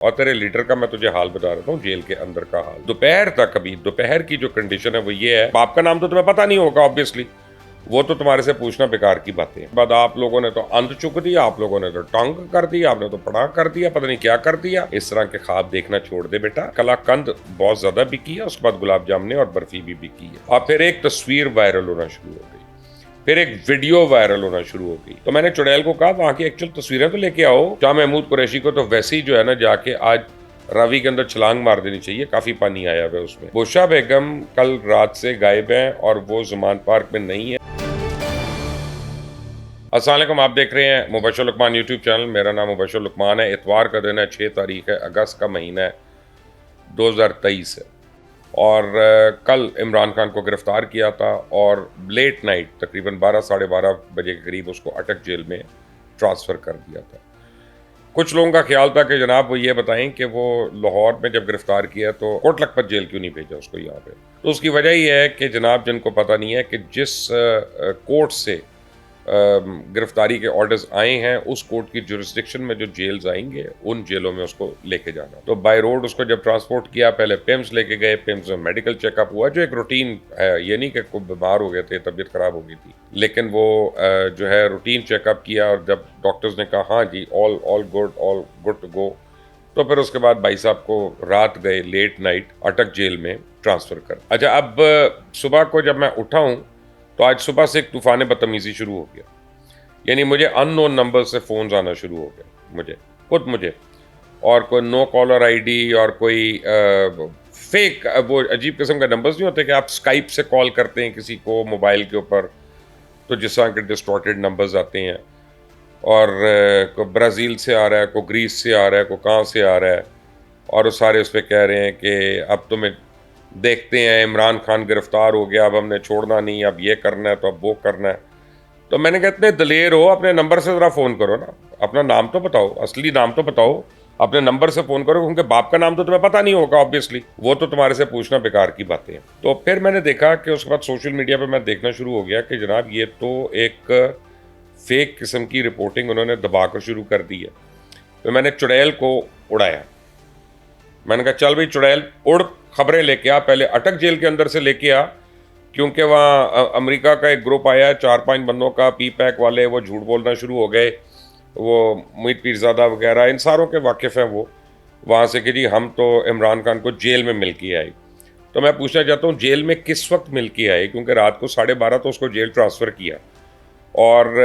और तेरे लीडर का मैं तुझे हाल बता रहा हूँ, जेल के अंदर का हाल। दोपहर तक, अभी दोपहर की जो कंडीशन है वो ये है, बाप का नाम तो तुम्हें पता नहीं होगा ऑब्वियसली, वो तो तुम्हारे से पूछना बेकार की बातें हैं। बाद आप लोगों ने तो अंत चुक दिया, आप लोगों ने तो टंग कर दिया, आपने तो पड़ा कर दिया, पता नहीं क्या कर दिया। इस तरह के ख्वाब देखना छोड़ दे बेटा। कलाकंद बहुत ज्यादा बिकी है, उसके बाद गुलाब जामुन और बर्फी भी बिकी है। और फिर एक तस्वीर वायरल होना शुरू हो गई, फिर एक वीडियो वायरल होना शुरू हो गई। तो मैंने चुड़ैल को कहा वहां की एक्चुअल तस्वीरें तो लेके आओ। शाह महमूद कुरैशी को तो वैसे ही जो है ना, जाके आज रावी के अंदर छलांग मार देनी चाहिए, काफी पानी आया हुआ है उसमें। बुशरा बेगम कल रात से गायब है और वो ज़मान पार्क में नहीं है। अस्सलाम वालेकुम, आप देख रहे हैं मुबशर लुकमान यूट्यूब चैनल। मेरा नाम मुबशर लुकमान है। इतवार का दिन है, 6 तारीख है, अगस्त का महीना है, 2023 है। और कल इमरान खान को गिरफ्तार किया था और लेट नाइट तकरीबन 12 साढ़े 12 बजे के करीब उसको अटक जेल में ट्रांसफ़र कर दिया था। कुछ लोगों का ख्याल था कि जनाब वो ये बताएं कि वो लाहौर में जब गिरफ्तार किया तो कोट लखपत जेल क्यों नहीं भेजा उसको यहाँ पे। तो उसकी वजह यह है कि जनाब, जिनको पता नहीं है कि जिस कोर्ट से गिरफ्तारी के ऑर्डर्स आए हैं, उस कोर्ट की जुरिस्डिक्शन में जो जेल्स आएंगे, उन जेलों में उसको लेके जाना। तो बाय रोड उसको जब ट्रांसपोर्ट किया, पहले पिम्स लेके गए, पिम्स में मेडिकल चेकअप हुआ, जो एक रूटीन है, ये नहीं कि कोई बीमार हो गए थे, तबीयत खराब हो गई थी, लेकिन वो जो है रूटीन चेकअप किया। और जब डॉक्टर्स ने कहा हाँ जी ऑल गुड टू गो, तो फिर उसके बाद भाई साहब को रात गए लेट नाइट अटक जेल में ट्रांसफ़र कर। अच्छा, अब सुबह को जब मैं उठा हूँ तो आज सुबह से एक तूफान बदतमीजी शुरू हो गया। यानी मुझे अननोन नंबर से फ़ोन्स आना शुरू हो गए, मुझे और कोई नो कॉलर आईडी और कोई फेक, वो अजीब किस्म के नंबर्स नहीं होते कि आप स्काइप से कॉल करते हैं किसी को मोबाइल के ऊपर, तो जिस तरह के डिस्टॉर्टेड नंबर्स आते हैं। और को ब्राज़ील से आ रहा है, को ग्रीस से आ रहा है, को कहाँ से आ रहा है, और वो सारे उस पर कह रहे हैं कि अब तुम्हें देखते हैं, इमरान खान गिरफ्तार हो गया, अब हमने छोड़ना नहीं, अब ये करना है तो अब वो करना है। तो मैंने कहा इतने दलेर हो, अपने नंबर से ज़रा फ़ोन करो ना, अपना नाम तो बताओ, असली नाम तो बताओ, अपने नंबर से फ़ोन करो, क्योंकि बाप का नाम तो तुम्हें पता नहीं होगा ऑब्वियसली, वो तो तुम्हारे से पूछना बेकार की बातें हैं। तो फिर मैंने देखा कि उसके बाद सोशल मीडिया पर मैं देखना शुरू हो गया कि जनाब ये तो एक फेक किस्म की रिपोर्टिंग उन्होंने दबाकर शुरू कर दी है। तो मैंने चुड़ैल को उड़ाया। मैंने कहा चल भाई चुड़ैल उड़, खबरें लेके आ, पहले अटक जेल के अंदर से लेके आ, क्योंकि वहाँ अमेरिका का एक ग्रुप आया, 4-5 बंदों का, पी पैक वाले, वो झूठ बोलना शुरू हो गए। वो मोहित पीरज़ादा वगैरह, इन सारों के वाकिफ़ हैं वो, वहाँ से कि जी हम तो इमरान खान को जेल में मिल के आए। तो मैं पूछना चाहता हूँ जेल में किस वक्त मिल के आए, क्योंकि रात को 12:30 तो उसको जेल ट्रांसफ़र किया, और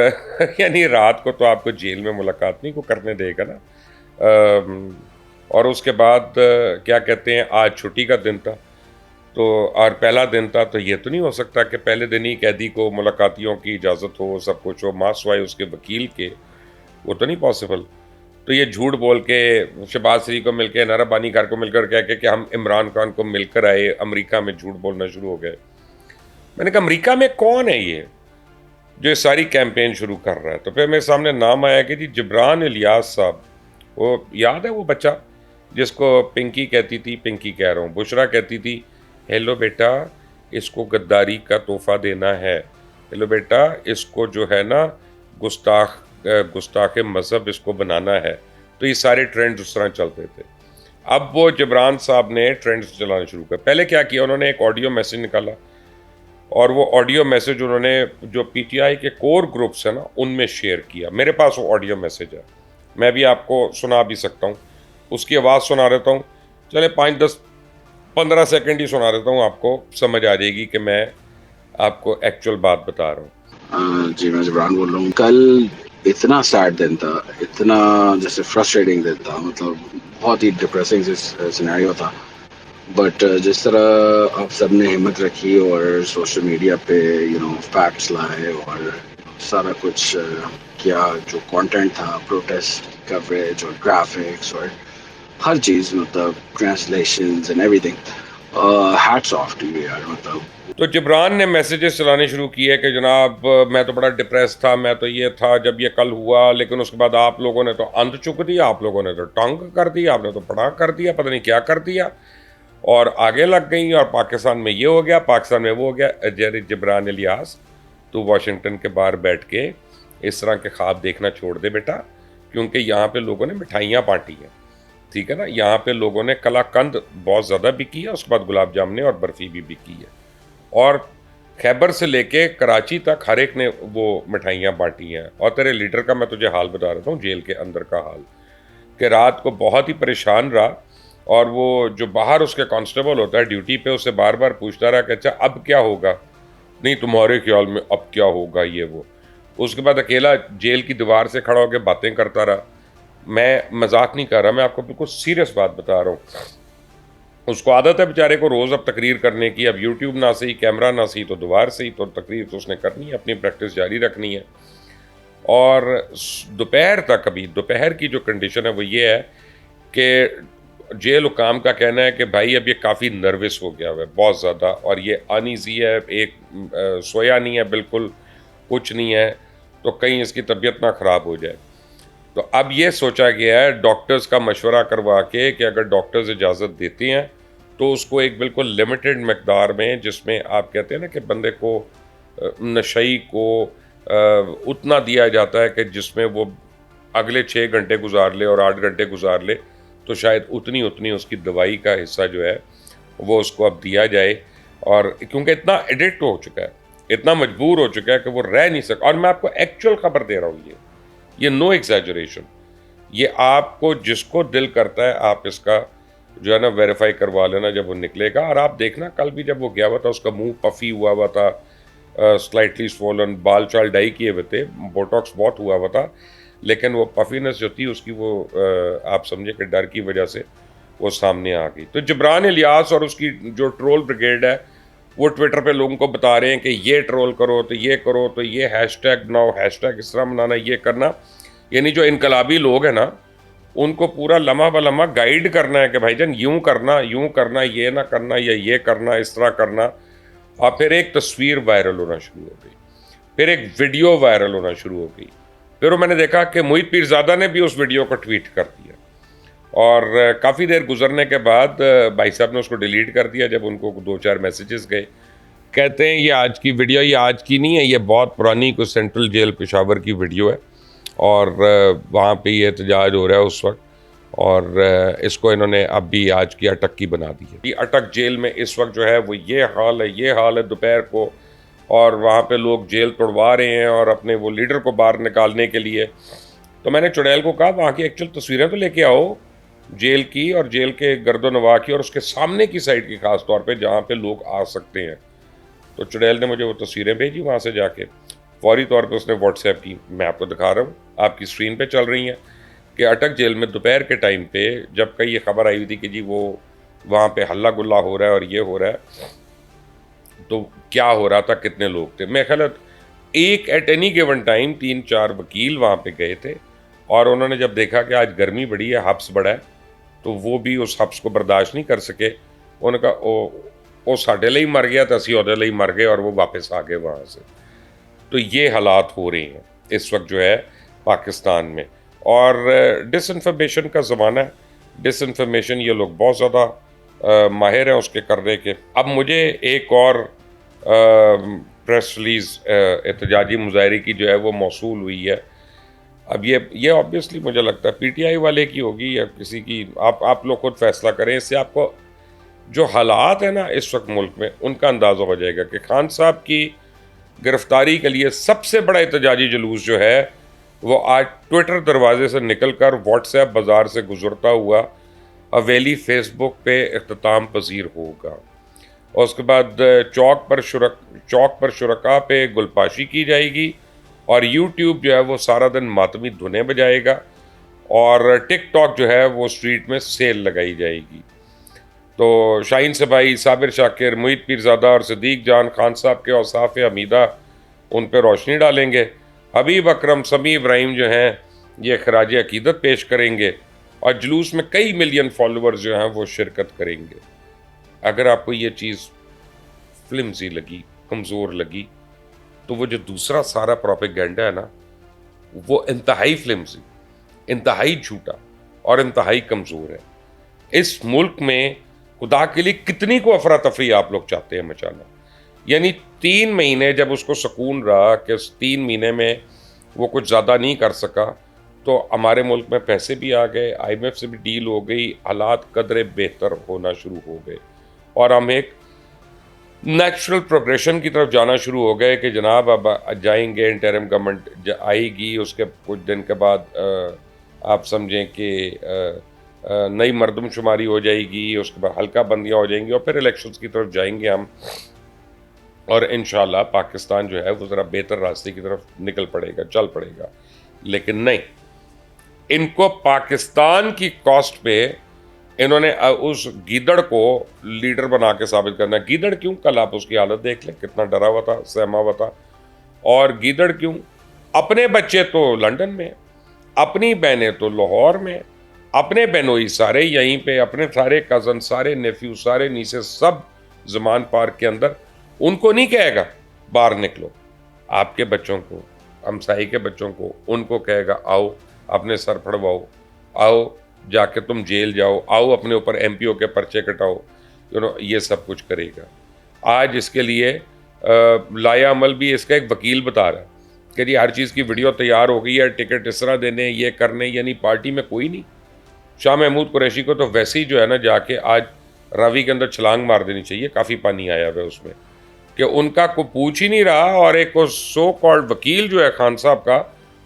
यानी रात को तो आपको जेल में मुलाकात नहीं को करने देगा ना। और उसके बाद क्या कहते हैं, आज छुट्टी का दिन था, तो और पहला दिन था, तो ये तो नहीं हो सकता कि पहले दिन ही कैदी को मुलाकातियों की इजाज़त हो, सब कुछ हो, मासवाए उसके वकील के, वो तो नहीं पॉसिबल। तो ये झूठ बोल के शहबाज शरीफ को मिलकर, नारा बानी कार को मिलकर कह के कि हम इमरान खान को मिलकर आए, अमेरिका में झूठ बोलना शुरू हो गए। मैंने कहा अमेरिका में कौन है ये जो ये सारी कैंपेन शुरू कर रहा है? तो फिर मेरे सामने नाम आया कि जी जिब्रान इलियास साहब, वो याद है वो बच्चा जिसको पिंकी कहती थी, पिंकी कह रहा हूँ, बुशरा कहती थी हेलो बेटा इसको गद्दारी का तोहफा देना है, हेलो बेटा इसको जो है ना गुस्ताख मज़हब इसको बनाना है। तो ये सारे ट्रेंड्स उस तरह चलते थे। अब वो जिब्रान साहब ने ट्रेंड्स चलाना शुरू कर। पहले क्या किया उन्होंने, एक ऑडियो मैसेज निकाला, और वो ऑडियो मैसेज उन्होंने जो पीटीआई के कोर ग्रुप्स हैं ना उनमें शेयर किया। मेरे पास वो ऑडियो मैसेज है, मैं भी आपको सुना भी सकता हूँ, उसकी आवाज़ सुना देता हूँ। चले 5-10-15 सेकंड ही सुना देता हूँ, आपको समझ आ जाएगी कि मैं आपको एक्चुअल बात बता रहा हूँ। जी मैं जबरान बोल रहा हूँ। कल इतना सैड दिन था, इतना जैसे फ्रस्ट्रेटिंग दिन था, मतलब बहुत ही डिप्रेसिंग सिनेरियो था। बट जिस तरह आप सब ने हिम्मत रखी और सोशल मीडिया पे फैक्ट्स लाए और सारा कुछ किया, जो कंटेंट था, प्रोटेस्ट कवरेज और ग्राफिक्स और हर चीज़, मतलब translations and everything, hats off to you यार। मतलब तो जिब्रान ने मैसेजेस चलाने शुरू किए कि जनाब मैं तो बड़ा डिप्रेस था, मैं तो ये था जब ये कल हुआ, लेकिन उसके बाद आप लोगों ने तो अंत चुक दिया, आप लोगों ने तो टंग कर दिया, आपने तो पड़ा कर दिया, पता नहीं क्या कर दिया, और आगे लग गई, और पाकिस्तान में ये हो गया, पाकिस्तान में वो हो गया। जरी जिब्रान इलियास, तो वाशिंगटन के बाहर बैठ के इस तरह के ख्वाब देखना छोड़ दे बेटा, क्योंकि यहाँ पे लोगों ने मिठाइयाँ बांटी हैं, ठीक है ना। यहाँ पे लोगों ने कलाकंद बहुत ज़्यादा बिकी है, उसके बाद गुलाब जामुन और बर्फ़ी भी बिकी है, और खैबर से लेके कराची तक हर एक ने वो मिठाइयाँ बांटी हैं। और तेरे लीडर का मैं तुझे हाल बता रहा हूँ, जेल के अंदर का हाल, कि रात को बहुत ही परेशान रहा, और वो जो बाहर उसके कांस्टेबल होता है ड्यूटी पे, उससे बार बार पूछता रहा कि अच्छा अब क्या होगा, नहीं तुम्हारे ख्याल में अब क्या होगा, ये वो। उसके बाद अकेला जेल की दीवार से खड़ा होकर बातें करता रहा। मैं मजाक नहीं कर रहा, मैं आपको बिल्कुल सीरियस बात बता रहा हूँ। उसको आदत है बेचारे को रोज़ अब तकरीर करने की, अब यूट्यूब ना सही, कैमरा ना सही, तो दीवार से ही तो तकरीर तो उसने करनी है, अपनी प्रैक्टिस जारी रखनी है। और दोपहर तक, अभी दोपहर की जो कंडीशन है वो ये है कि जेल हुकाम का कहना है कि भाई अब ये काफ़ी नर्वस हो गया हुआ है बहुत ज़्यादा, और ये अनईज़ी है, एक सोया नहीं है, बिल्कुल कुछ नहीं है, तो कहीं इसकी तबीयत ना ख़राब हो जाए। तो अब ये सोचा गया है डॉक्टर्स का मशवरा करवा के कि अगर डॉक्टर्स इजाज़त देते हैं तो उसको एक बिल्कुल लिमिटेड मकदार में, जिसमें आप कहते हैं ना कि बंदे को नशई को उतना दिया जाता है कि जिसमें वो अगले 6 घंटे गुजार ले और 8 घंटे गुजार ले, तो शायद उतनी उतनी उसकी दवाई का हिस्सा जो है वो उसको अब दिया जाए। और क्योंकि इतना एडिक्ट हो चुका है, इतना मजबूर हो चुका है कि वो रह नहीं सकता। और मैं आपको एक्चुअल खबर दे रहा हूँ, ये नो एग्जैजरेशन, ये आपको जिसको दिल करता है आप इसका जो है ना वेरीफाई करवा लेना जब वो निकलेगा। और आप देखना कल भी जब वो गया हुआ था, उसका मुंह पफी हुआ हुआ था, स्लाइटली स्वोलन, बाल चाल डाई किए हुए थे, बोटॉक्स बहुत हुआ हुआ था, लेकिन वो पफीनेस जो थी उसकी वो आप समझे कि डर की वजह से वो सामने आ गई। तो जबरान इलियास और उसकी जो ट्रोल ब्रिगेड है वो ट्विटर पे लोगों को बता रहे हैं कि ये ट्रोल करो तो ये करो, तो ये हैशटैग बनाओ, हैशटैग इस तरह बनाना, ये करना। यानी जो इनकलाबी लोग हैं ना, उनको पूरा लम्हा ब लम्हा गाइड करना है कि भाईजान यूं करना, ये ना करना, या ये करना, इस तरह करना। और फिर एक तस्वीर वायरल होना शुरू हो गई, फिर एक वीडियो वायरल होना शुरू हो गई। फिर वो मैंने देखा कि मोहित पीरजादा ने भी उस वीडियो को ट्वीट कर दिया, और काफ़ी देर गुजरने के बाद भाई साहब ने उसको डिलीट कर दिया जब उनको 2-4 मैसेजेस गए। कहते हैं ये आज की वीडियो, ये आज की नहीं है, ये बहुत पुरानी कोई सेंट्रल जेल पेशावर की वीडियो है, और वहाँ पे ये एहतजाज हो रहा है उस वक्त, और इसको इन्होंने अब भी आज की अटक की बना दी है। ये अटक जेल में इस वक्त जो है वो ये हाल है दोपहर को, और वहाँ पे लोग जेल तोड़वा रहे हैं और अपने वो लीडर को बाहर निकालने के लिए। तो मैंने चुड़ैल को कहा वहाँ की एक्चुअल तस्वीरें तो लेके आओ जेल की, और जेल के गर्दो नवाह की, और उसके सामने की साइड की, खास तौर पे जहाँ पे लोग आ सकते हैं। तो चुड़ैल ने मुझे वो तस्वीरें भेजी वहाँ से जाके, फौरी तौर पे उसने व्हाट्सएप की, मैं आपको दिखा रहा हूँ, आपकी स्क्रीन पे चल रही हैं, कि अटक जेल में दोपहर के टाइम पे जब कई ये खबर आई हुई थी कि जी वो वहाँ पे हल्ला गुल्ला हो रहा है और ये हो रहा है, तो क्या हो रहा था, कितने लोग थे। मैं ख्याल एक एट एनी गिवन टाइम 3-4 वकील वहाँ पे गए थे, और उन्होंने जब देखा कि आज गर्मी बड़ी है, हब्स बड़ा है, तो वो भी उस हब्स को बर्दाश्त नहीं कर सके। उन्होंने कहा ओ साढ़े लिए मर गया तो असी ओदे लिए मर गए, और वो वापस आ गए वहाँ से। तो ये हालात हो रहे हैं इस वक्त जो है पाकिस्तान में, और डिसइंफॉर्मेशन का ज़माना है। डिसइंफॉर्मेशन ये लोग बहुत ज़्यादा माहिर हैं उसके करने के। अब मुझे एक और प्रेस रिलीज़ एहतजाजी मुजाहरे की जो है वो मौसूल हुई है। अब ये ऑब्वियसली मुझे लगता है पीटीआई वाले की होगी या किसी की, आप लोग खुद फैसला करें। इससे आपको जो हालात है ना इस वक्त मुल्क में उनका अंदाज़ा हो जाएगा कि खान साहब की गिरफ्तारी के लिए सबसे बड़ा एहतजाजी जुलूस जो है वो आज ट्विटर दरवाजे से निकलकर व्हाट्सएप बाज़ार से गुजरता हुआ हवेली फेसबुक पे इख्तिताम पजीर होगा, और उसके बाद चौक पर शुरका पे गुलपाशी की जाएगी, और यूट्यूब जो है वो सारा दिन मातमी धुनें बजाएगा, और टिकटॉक जो है वो स्ट्रीट में सेल लगाई जाएगी। तो शाहीन सबाई, साबिर शाकिर, मोहित पीरजादा और सदीक जान खान साहब के औसाफ हमीदा उन पर रोशनी डालेंगे। हबीब अकरम, समी इब्राहिम जो हैं ये खराज अकीदत पेश करेंगे, और जुलूस में कई मिलियन फॉलोअर्स जो हैं वो शिरकत करेंगे। अगर आपको ये चीज़ फ्लिमजी लगी, कमज़ोर लगी, तो वो जो दूसरा सारा प्रोपेगेंडा है ना वो इंतहाई फ्लिमजी, इंतहाई झूठा और इंतहाई कमज़ोर है। इस मुल्क में खुदा के लिए कितनी को अफरा तफरी आप लोग चाहते हैं मचाना। यानी 3 महीने जब उसको सुकून रहा कि 3 महीने में वो कुछ ज़्यादा नहीं कर सका, तो हमारे मुल्क में पैसे भी आ गए, IMF से भी डील हो गई, हालात कदरे बेहतर होना शुरू हो गए और हम एक नेचुरल प्रोग्रेशन की तरफ जाना शुरू हो गए कि जनाब अब जाएंगे, इंटरिम गवर्नमेंट आएगी, उसके कुछ दिन के बाद आप समझें कि नई मरदमशुमारी हो जाएगी, उसके बाद हल्का बंदियाँ हो जाएंगी और फिर इलेक्शंस की तरफ जाएंगे हम, और इंशाल्लाह पाकिस्तान जो है वो ज़रा बेहतर रास्ते की तरफ निकल पड़ेगा, चल पड़ेगा। लेकिन नहीं, इनको पाकिस्तान की कॉस्ट पे इन्होंने उस गीदड़ को लीडर बना के साबित करना है। गीदड़ क्यों? कल आप उसकी हालत देख लें, कितना डरा हुआ था, सहमा हुआ था। और गीदड़ क्यों? अपने बच्चे तो लंदन में, अपनी बहनें तो लाहौर में, अपने बहनोई सारे यहीं पे, अपने सारे कज़न, सारे नेफ्यू, सारे नीसे सब ज़मान पार्क के अंदर। उनको नहीं कहेगा बाहर निकलो, आपके बच्चों को, हमसाई के बच्चों को, उनको कहेगा आओ अपने सर फड़वाओ, आओ जाके तुम जेल जाओ, आओ अपने ऊपर MPO के पर्चे कटाओ, ये सब कुछ करेगा। आज इसके लिए लाया अमल भी इसका एक वकील बता रहा है कि जी हर चीज़ की वीडियो तैयार हो गई है, टिकट इस तरह देने, ये करने, यानी पार्टी में कोई नहीं। शाह महमूद कुरैशी को तो वैसे ही जो है ना जाके आज रावी के अंदर छलांग मार देनी चाहिए, काफ़ी पानी आया हुआ है उसमें, कि उनका कोई पूछ ही नहीं रहा। और एक सो कॉल्ड वकील जो है खान साहब का,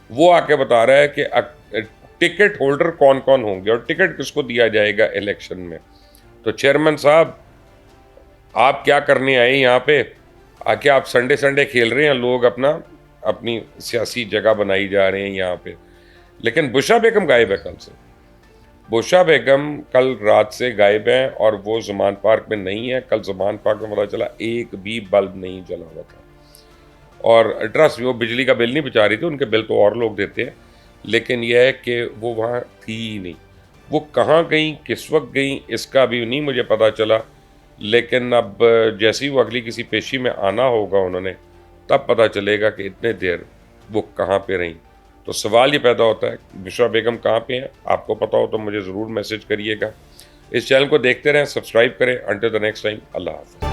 वो आके बता रहा है कि टिकट होल्डर कौन कौन होंगे और टिकट किसको दिया जाएगा इलेक्शन में। तो चेयरमैन साहब, आप क्या करने आए यहाँ पे? आके आप संडे संडे खेल रहे हैं, लोग अपनी सियासी जगह बनाई जा रहे हैं यहाँ पे। लेकिन बुशरा बेगम गायब है कल से। बुशरा बेगम कल रात से गायब हैं और वो ज़मान पार्क में नहीं है। कल ज़मान पार्क में पता चला एक भी बल्ब नहीं जला हुआ था। और ट्रस्ट, वो बिजली का बिल नहीं बचा रही थी, उनके बिल तो और लोग देते हैं, लेकिन यह है कि वो वहाँ थी ही नहीं। वो कहाँ गई, किस वक्त गई, इसका भी नहीं मुझे पता चला। लेकिन अब जैसे ही वो अगली किसी पेशी में आना होगा उन्होंने, तब पता चलेगा कि इतने देर वो कहाँ पे रहीं। तो सवाल ये पैदा होता है बुशरा बेगम कहाँ पे हैं? आपको पता हो तो मुझे ज़रूर मैसेज करिएगा। इस चैनल को देखते रहें, सब्सक्राइब करें। अंटिल द नेक्स्ट टाइम, अल्लाह हाफ़िज़।